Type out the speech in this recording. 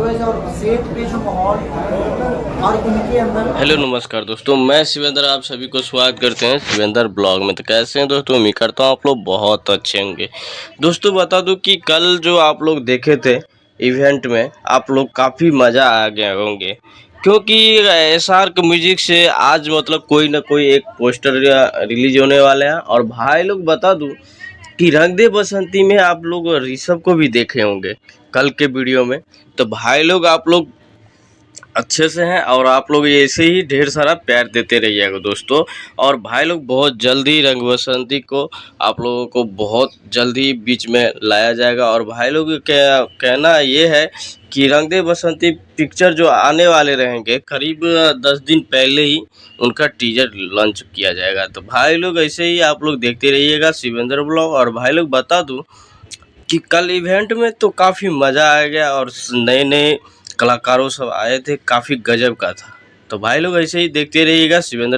Guys और set पे जो माहौल और उनके अंदर। हेलो नमस्कार दोस्तों, मैं शिवेंद्र आप सभी को स्वागत करते हैं शिवेंद्र ब्लॉग में। तो कैसे हैं दोस्तों? उम्मीद करता हूँ आप लोग बहुत अच्छे होंगे। दोस्तों बता दूं कि कल जो आप लोग देखे थे इवेंट में, आप लोग काफ़ी मज़ा आ गए होंगे, क्योंकि एसआर म्यूजिक से आज मतलब कोई ना कोई एक पोस्टर रिलीज होने वाले हैं। और भाई लोग बता दूं कि रंग दे बसंती में आप लोग ऋषभ को भी देखे होंगे कल के वीडियो में। तो भाई लोग आप लोग अच्छे से हैं और आप लोग ऐसे ही ढेर सारा प्यार देते रहिएगा दोस्तों। और भाई लोग बहुत जल्दी रंग बसंती को आप लोगों को बहुत जल्दी बीच में लाया जाएगा। और भाई लोग क्या कहना ये है कि रंग दे बसंती पिक्चर जो आने वाले रहेंगे करीब 10 दिन पहले ही उनका टीजर लॉन्च किया जाएगा। तो भाई लोग ऐसे ही आप लोग देखते रहिएगा शिवेंद्र ब्लॉग। और भाई लोग बता दूं कि कल इवेंट में तो काफ़ी मज़ा आ गया और नए नए कलाकारों सब आए थे, काफ़ी गजब का था। तो भाई लोग ऐसे ही देखते रहिएगा शिवेंद्र